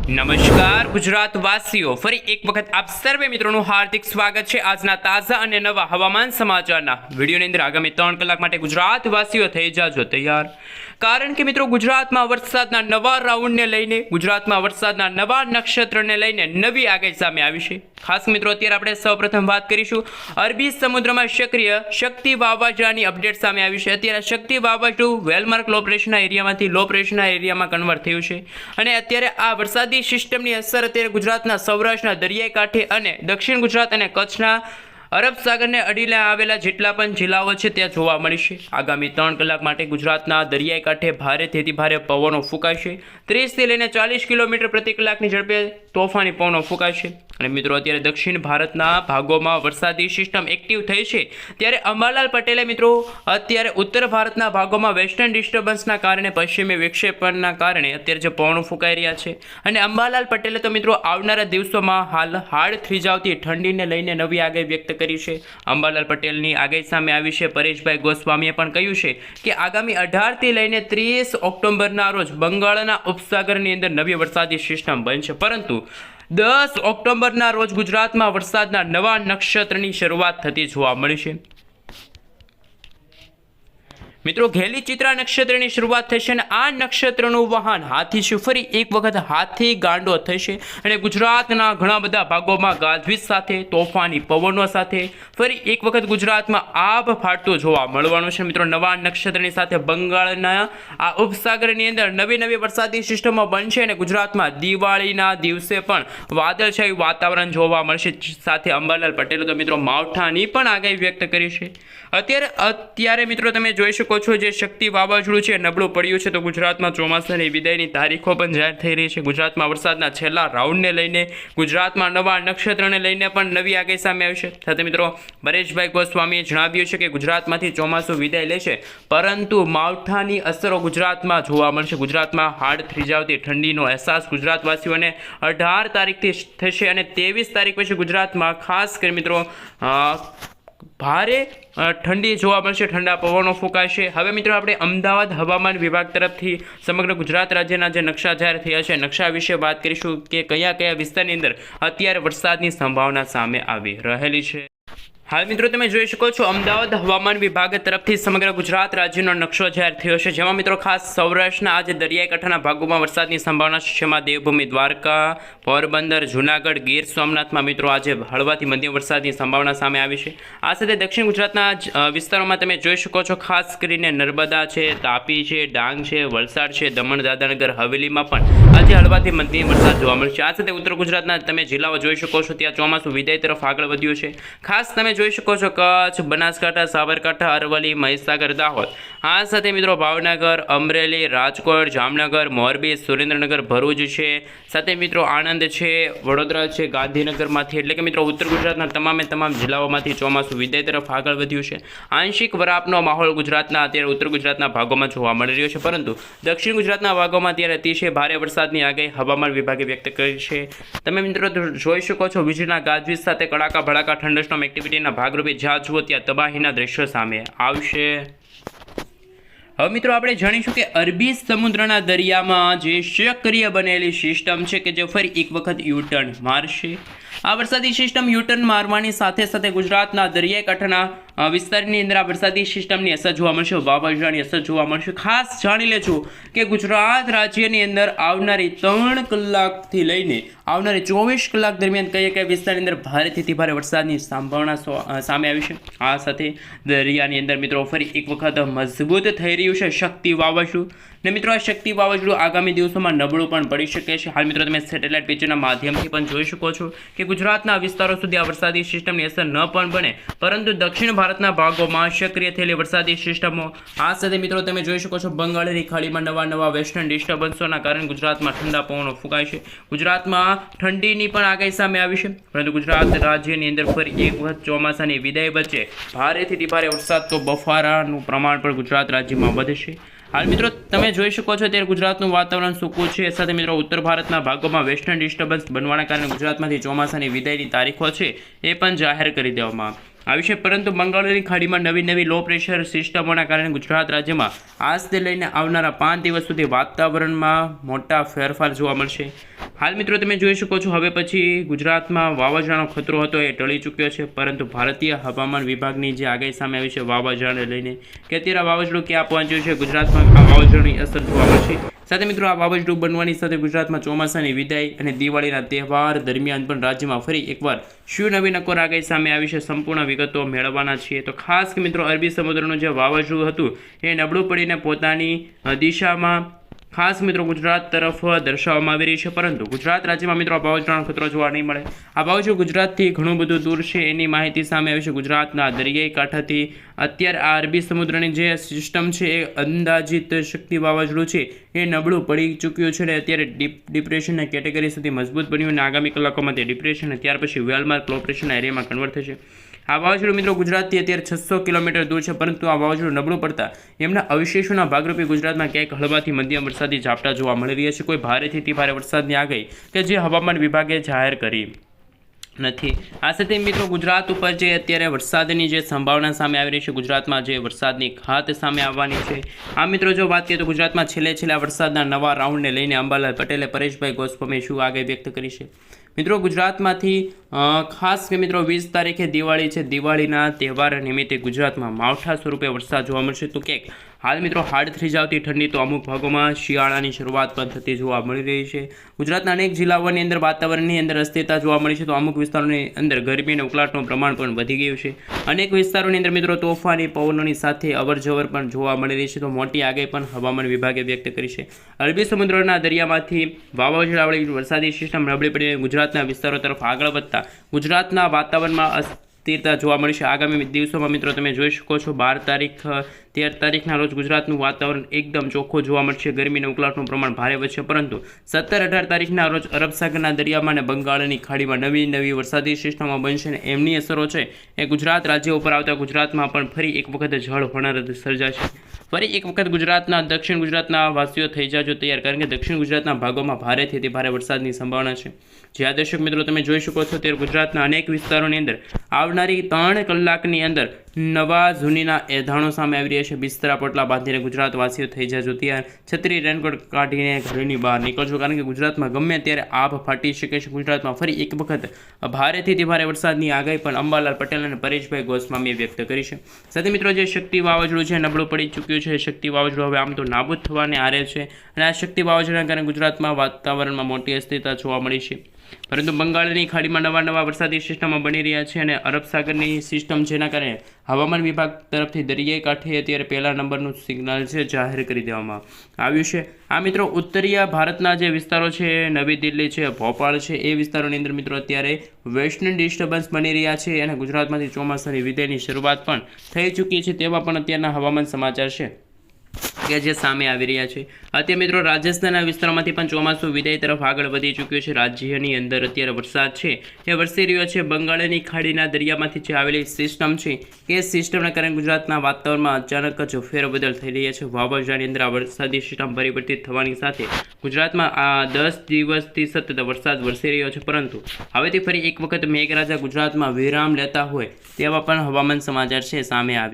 નમસ્કાર ગુજરાત વાસીઓ, ફરી એક વખત આપ સર્વે મિત્રોનું હાર્દિક સ્વાગત છે આજના તાજા અને નવા હવામાન સમાચારના વિડીયોની અંદર। આગામી 3 કલાક માટે ગુજરાત વાસીઓ થઈ જાજો તૈયાર, કારણ કે મિત્રો ગુજરાતમાં વરસાદના નવા રાઉન્ડને લઈને, ગુજરાતમાં વરસાદના નવા નક્ષત્રને લઈને નવી આગાહી સામે આવી છે। ખાસ મિત્રો અત્યારે આપણે સૌપ્રથમ વાત કરીશું અરબી સમુદ્રમાં સક્રિય શક્તિ વાવાઝોડાની અપડેટ સામે આવી છે। અત્યારે શક્તિ વાવાઝોડું વેલમાર્ક લો પ્રેશરના એરિયામાંથી લો પ્રેશરના એરિયામાં કન્વર્ટ થયું છે અને અત્યારે આ વરસાદી સિસ્ટમની અસર અત્યારે ગુજરાતના સૌરાષ્ટ્રના દરિયાઈ કાંઠે અને દક્ષિણ ગુજરાત અને કચ્છના અરબ સાગરને અડીને આવેલા જેટલા પણ જિલ્લાઓ છે ત્યાં જોવા મળશે। આગામી 3 કલાક માટે ગુજરાતના દરિયાઈ કાંઠે ભારેથી ભારે પવનો ફૂંકાશે। 30 થી લઈને 40 કિલોમીટર પ્રતિ કલાકની ઝડપે તોફાની પવનો ફૂંકાશે। અને મિત્રો અત્યારે દક્ષિણ ભારતના ભાગોમાં વરસાદી સિસ્ટમ એક્ટિવ થઈ છે, ત્યારે અંબાલાલ પટેલે મિત્રો અત્યારે ઉત્તર ભારતના ભાગોમાં વેસ્ટર્ન ડિસ્ટર્બન્સના કારણે, પશ્ચિમી વિક્ષેપણના કારણે અત્યારે જે પવનો ફૂંકાઈ રહ્યા છે અને અંબાલાલ પટેલે તો મિત્રો આવનારા દિવસોમાં હાડ થીજાવતી ઠંડીને લઈને નવી આગાહી વ્યક્ત કરી છે। અંબાલાલ પટેલની આગાહી સામે આવી છે। પરેશભાઈ ગોસ્વામીએ પણ કહ્યું છે કે આગામી 18 થી લઈને 30 ઓક્ટોબરના રોજ બંગાળના ઉપસાગરની અંદર નવી વરસાદી સિસ્ટમ બનશે, પરંતુ 10 ઓક્ટોબરના રોજ ગુજરાતમાં વરસાદના નવા નક્ષત્રની શરૂઆત થતી જોવા મળી છે। મિત્રો ઘેલી ચિત્રા નક્ષત્રની શરૂઆત થશે અને આ નક્ષત્રનું વાહન હાથી છે। ફરી એક વખત હાથી ગાંડો થશે અને ગુજરાતના ઘણા બધા ભાગોમાં ગાજવીજ સાથે, તોફાની પવનો સાથે ફરી એક વખત ગુજરાતમાં આભ ફાટતું જોવા મળવાનું છે। મિત્રો નવા નક્ષત્રની સાથે બંગાળના આ ઉપસાગરની અંદર નવી વરસાદી સિસ્ટમો બનશે અને ગુજરાતમાં દિવાળીના દિવસે પણ વાદળછાયું વાતાવરણ જોવા મળશે। સાથે અંબાલાલ પટેલે તો મિત્રો માવઠાની પણ આગાહી વ્યક્ત કરી છે। અત્યારે મિત્રો તમે જોઈ શકો છો જે શક્તિ વાવાઝોડું છે નબળું પડ્યું છે, તો ગુજરાતમાં ચોમાસાની વિદાયની તારીખો પણ જાહેર થઈ રહી છે। ગુજરાતમાં વરસાદના છેલ્લા રાઉન્ડને લઈને, ગુજરાતમાં નવા નક્ષત્રને લઈને પણ નવી આગાહી સામે આવી છે। સાથે મિત્રો પરેશભાઈ ગોસ્વામીએ જણાવ્યું છે કે ગુજરાતમાંથી ચોમાસું વિદાય લેશે, પરંતુ માવઠાની અસરો ગુજરાતમાં જોવા મળશે। ગુજરાતમાં હાડ થીજાવતી ઠંડીનો અહેસાસ ગુજરાતવાસીઓને 18 તારીખથી થશે અને 23 તારીખ પછી ગુજરાતમાં ખાસ કરી મિત્રો ભારે ઠંડી જોવા મળશે, ઠંડા પવનો ફૂંકાશે। હવે મિત્રો આપણે અમદાવાદ હવામાન વિભાગ તરફથી સમગ્ર ગુજરાત રાજ્યના જે નકશા જાહેર થયા છે, નકશા વિશે વાત કરીશું કે કયા વિસ્તારની અંદર અત્યારે વરસાદની સંભાવના સામે આવી રહેલી છે। હાલ મિત્રો તમે જોઈ શકો છો અમદાવાદ હવામાન વિભાગ તરફથી સમગ્ર ગુજરાત રાજ્યનો નકશો જાહેર થયો છે, જેમાં મિત્રો ખાસ સૌરાષ્ટ્રના આજે દરિયાઈ કાંઠાના ભાગોમાં વરસાદની સંભાવના છે, જેમાં દેવભૂમિ, દ્વારકા, પોરબંદર, જૂનાગઢ, ગીર સોમનાથમાં મિત્રો આજે હળવાથી મધ્યમ વરસાદની સંભાવના સામે આવી છે। આ સાથે દક્ષિણ ગુજરાતના વિસ્તારોમાં તમે જોઈ શકો છો ખાસ કરીને નર્મદા છે, તાપી છે, ડાંગ છે, વલસાડ છે, દમણ, દાદરાનગર હવેલીમાં પણ આજે હળવાથી મધ્યમ વરસાદ જોવા મળશે। આ સાથે ઉત્તર ગુજરાતના તમે જિલ્લાઓ જોઈ શકો છો, ત્યાં ચોમાસું વિદાય તરફ આગળ વધ્યું છે। ખાસ તમે જોઈ શકો છો કચ્છ, બનાસકાંઠા, સાબરકાંઠા, અરવલ્લી, મહીસાગર, દાહોદ, આ સાથે મિત્રો ભાવનગર, અમરેલી, રાજકોટ, જામનગર, મોરબી, સુરેન્દ્રનગર, ભરૂચ છે, સાથે મિત્રો આણંદ છે, વડોદરા છે, ગાંધીનગરમાંથી, એટલે કે મિત્રો ઉત્તર ગુજરાતના તમામ જિલ્લાઓમાંથી ચોમાસું વિદાય તરફ આગળ વધ્યું છે। આંશિક વરાપનો માહોલ ગુજરાતના અત્યારે ઉત્તર ગુજરાતના ભાગોમાં જોવા મળી રહ્યો છે, પરંતુ દક્ષિણ ગુજરાતના ભાગોમાં અત્યારે અતિશય ભારે વરસાદની આગાહી હવામાન વિભાગે વ્યક્ત કરી છે। તમે મિત્રો જોઈ શકો છો વીજળીના ગાજવીજ સાથે કડાકા ભડાકા થંડરસ્ટોર્મ એક્ટિવિટીના ભાગરૂપે જ્યાં જુઓ ત્યાં તબાહીના દ્રશ્યો સામે આવશે। હવે મિત્રો આપણે જાણીશું કે અરબી સમુદ્રના દરિયામાં જે સક્રિય બનેલી સિસ્ટમ છે કે જે ફરી એક વખત યુટર્ન મારશે। આ વરસાદી સિસ્ટમ યુટર્ન મારવાની સાથે ગુજરાતના દરિયાઈ કાંઠાના વિસ્તારની અંદર આ વરસાદી સિસ્ટમની અસર જોવા મળશે, વાવાઝોડાની અસર જોવા મળશે। ખાસ જાણી લેજો કે ગુજરાત રાજ્યની અંદર આવનારી 3 કલાકથી લઈને આવનારી 24 કલાક દરમિયાન કયા વિસ્તારની અંદર ભારેથી ભારે વરસાદની સંભાવના સામે આવી છે। આ સાથે દરિયાની અંદર મિત્રો ફરી એક વખત મજબૂત થઈ રહ્યું છે શક્તિ વાવાઝોડું, ને મિત્રો આ શક્તિ વાવાઝોડું આગામી દિવસોમાં નબળું પણ પડી શકે છે। હાલ મિત્રો તમે સેટેલાઇટ પિક્ચરના માધ્યમથી પણ જોઈ શકો છો કે ગુજરાતના વિસ્તારો સુધી આ વરસાદી સિસ્ટમની અસર ન પણ બને, પરંતુ દક્ષિણ ભારતના ભાગોમાં સક્રિય થયેલી વરસાદી સિસ્ટમો, આ સાથે મિત્રો તમે જોઈ શકો છો બંગાળની ખાડીમાં નવા વેસ્ટર્ન ડિસ્ટર્બન્સોના કારણે ગુજરાતમાં ઠંડા પવનો ફૂંકાય છે। ગુજરાતમાં ઠંડીની પણ આગાહી સામે આવી છે, પરંતુ ગુજરાત રાજ્યની અંદર ફરી એક વખત ચોમાસાની વિદાય વચ્ચે ભારેથી ભારે વરસાદ તો બફારાનું પ્રમાણ પણ ગુજરાત રાજ્યમાં વધશે। હાલ મિત્રો તમે જોઈ શકો છો ત્યારે ગુજરાતનું વાતાવરણ સૂકું છે, સાથે મિત્રો ઉત્તર ભારતના ભાગોમાં વેસ્ટર્ન ડિસ્ટર્બન્સ બનવાના કારણે ગુજરાતમાંથી ચોમાસાની વિદાયની તારીખો છે એ પણ જાહેર કરી દેવામાં આવી છે, પરંતુ બંગાળની ખાડીમાં નવી લો પ્રેશર સિસ્ટમોના કારણે ગુજરાત રાજ્યમાં આજથી લઈને આવનારા 5 દિવસ સુધી વાતાવરણમાં મોટા ફેરફાર જોવા મળશે। હાલ મિત્રો તમે જોઈ શકો છો હવે પછી ગુજરાતમાં વાવાઝોડાનો ખતરો હતો એ ટળી ચૂક્યો છે, પરંતુ ભારતીય હવામાન વિભાગની જે આગાહી સામે આવી છે વાવાઝોડાને લઈને કે અત્યારે આ વાવાઝોડું ક્યાં પહોંચ્યું છે, ગુજરાતમાં આ વાવાઝોડાની અસર જોવા મળશે. સાથે મિત્રો આ વાવાઝોડું બનવાની સાથે ગુજરાતમાં ચોમાસાની વિદાય અને દિવાળીના તહેવાર દરમિયાન પણ રાજ્યમાં ફરી એકવાર શું નવી નકોર આગાહી સામે આવી છે, સંપૂર્ણ વિગતો મેળવવાના છીએ. તો ખાસ કે મિત્રો અરબી સમુદ્રનું જે વાવાઝોડું હતું એ નબળું પડીને પોતાની દિશામાં ખાસ મિત્રો ગુજરાત તરફ દર્શાવવામાં આવી રહી છે, પરંતુ ગુજરાત રાજ્યમાં મિત્રો આ વાવાઝોડાનો ખતરો જોવા નહીં મળે. આ વાવાઝોડું ગુજરાતથી ઘણું બધું દૂર છે એની માહિતી સામે આવી છે. ગુજરાતના દરિયાઈ કાંઠાથી અત્યારે આ અરબી સમુદ્રની જે સિસ્ટમ છે એ અંદાજિત શક્તિ વાવાઝોડું છે એ નબળું પડી ચૂક્યું છે અને અત્યારે ડિપ્રેશનના કેટેગરી સુધી મજબૂત બન્યું અને આગામી કલાકોમાં તે ડિપ્રેશન અને ત્યાર પછી વેલમાર્ક લો પ્રેશરના એરિયામાં કન્વર્ટ થશે. આ વાવાઝોડું મિત્રો ગુજરાતથી અત્યારે 600 કિલોમીટર દૂર છે, પરંતુ આ વાવાઝોડું નબળું પડતા એમના અવશેષોના ભાગરૂપે ગુજરાતમાં ક્યાંક હળવાથી મધ્યમ વરસાદી ઝાપટા જોવા મળી રહ્યા છે. કોઈ ભારેથી અતિ ભારે વરસાદની આગાહી કે જે હવામાન વિભાગે જાહેર કરી નથી. આ સાથે મિત્રો ગુજરાત ઉપર જે અત્યારે વરસાદની જે સંભાવના સામે આવી રહી છે, ગુજરાતમાં જે વરસાદની ખાત સામે આવવાની છે. આ મિત્રો જો વાત કરીએ તો ગુજરાતમાં છેલ્લા વરસાદના નવા રાઉન્ડને લઈને અંબાલાલ પટેલે પરેશભાઈ ગોસ્વામીએ શું આગાહી વ્યક્ત કરી છે. મિત્રો ગુજરાતમાંથી ખાસ કે મિત્રો 20 તારીખે દિવાળી છે, દિવાળીના તહેવાર નિમિત્તે ગુજરાતમાં માવઠા સ્વરૂપે વરસાદ જોવા મળશે. તો ક્યાંક હાલ મિત્રો હાડ થઈ જતી ઠંડી તો અમુક ભાગોમાં શિયાળાની શરૂઆત પણ થતી જોવા મળી રહી છે. ગુજરાતના અનેક જિલ્લાઓની અંદર વાતાવરણની અંદર અસ્થિરતા જોવા મળી છે, તો અમુક વિસ્તારોની અંદર ગરમી અને ઉકળાટનું પ્રમાણ પણ વધી ગયું છે. અનેક વિસ્તારોની અંદર મિત્રો તોફાની પવનોની સાથે અવરજવર પણ જોવા મળી રહી છે. તો મોટી આગાહી પણ હવામાન વિભાગે વ્યક્ત કરી છે. અરબી સમુદ્રના દરિયામાંથી વાવાઝોડાવાળી વરસાદી સિસ્ટમ નબળી પડીને ગુજરાતના વિસ્તારો તરફ આગળ વધતા ગુજરાતના વાતાવરણમાં અસ્થિરતા જોવા મળશે. આગામી દિવસોમાં મિત્રો તમે જોઈ શકો છો 12 તારીખ 13 તારીખના રોજ ગુજરાતનું વાતાવરણ એકદમ ચોખ્ખું જોવા મળશે. ગરમી અને ઉકળાટનું પ્રમાણ ભારે વધશે, પરંતુ 17-18 તારીખના રોજ અરબ સાગરના દરિયામાં અને બંગાળની ખાડીમાં નવી વરસાદી સિસ્ટમો બનશે અને એમની અસરો છે એ ગુજરાત રાજ્ય ઉપર આવતા ગુજરાતમાં પણ ફરી એક વખત જળ હોનારત સર્જાશે. ફરી એક વખત ગુજરાતના દક્ષિણ ગુજરાતના વાસીઓ થઈ જાજો તૈયાર, કારણ કે દક્ષિણ ગુજરાતના ભાગોમાં ભારેથી અતિ ભારે વરસાદની સંભાવના છે. જ્યાં દર્શક મિત્રો તમે જોઈ શકો છો ત્યારે ગુજરાતના અનેક વિસ્તારોની અંદર આવનારી 3 કલાકની અંદર નવા જૂનીના એધાણો સામે આવી રહ્યા છે. બિસ્તરા પોટલા બાંધીને ગુજરાતવાસીઓ થઈ જાજો તૈયાર. છત્રી રેનકોટ કાઢીને ઘરની બહાર નીકળજો, કારણ કે ગુજરાતમાં ગમે ત્યારે આભ ફાટી શકે છે. ગુજરાતમાં ફરી એક વખત ભારેથી અતિ ભારે વરસાદની આગાહી પણ અંબાલાલ પટેલ અને પરેશભાઈ ગોસ્વામીએ વ્યક્ત કરી છે. સાથે મિત્રો જે શક્તિ વાવાઝોડું છે નબળું પડી ચૂક્યું છે. શક્તિ વાવાઝોડું હવે આમ તો નાબૂદ થવાને આરે છે અને આ શક્તિ વાવાઝોડાના કારણે ગુજરાતમાં વાતાવરણમાં મોટી અસ્થિરતા જોવા મળી છે, પરંતુ બંગાળની ખાડીમાં નવા વરસાદી સિસ્ટમો બની રહ્યા છે અને અરબ સાગરની સિસ્ટમ જેના કારણે હવામાન વિભાગ તરફથી દરિયાઈ કાંઠે અત્યારે પહેલા નંબરનું સિગ્નલ છે જાહેર કરી દેવામાં આવ્યું છે. આ મિત્રો ઉત્તરીય ભારતના જે વિસ્તારો છે, નવી દિલ્હી છે, ભોપાલ છે, એ વિસ્તારોની અંદર મિત્રો અત્યારે વેસ્ટર્ન ડિસ્ટર્બન્સ બની રહ્યા છે અને ગુજરાતમાંથી ચોમાસાની વિદાયની શરૂઆત પણ થઈ ચૂકી છે. તેવા પણ અત્યારના હવામાન સમાચાર છે કે જે સામે આવી રહ્યા છે. અત્યારે મિત્રો રાજસ્થાનના વિસ્તારોમાંથી પણ ચોમાસું વિદાય તરફ આગળ વધી ચૂક્યું છે. રાજ્યની અંદર અત્યારે વરસાદ છે એ વરસી રહ્યો છે. બંગાળની ખાડીના દરિયામાંથી જે આવેલી સિસ્ટમ છે એ સિસ્ટમના કારણે ગુજરાતના વાતાવરણમાં અચાનક જ ફેરબદલ થઈ રહ્યા છે. વાવાઝોડાની અંદર આ વરસાદી સિસ્ટમ પરિવર્તિત થવાની સાથે ગુજરાતમાં આ 10 દિવસથી સતત વરસાદ વરસી રહ્યો છે, પરંતુ હવેથી ફરી એક વખત મેઘરાજા ગુજરાતમાં વિરામ લેતા હોય તેવા પણ હવામાન સમાચાર છે સામે આવ્યા.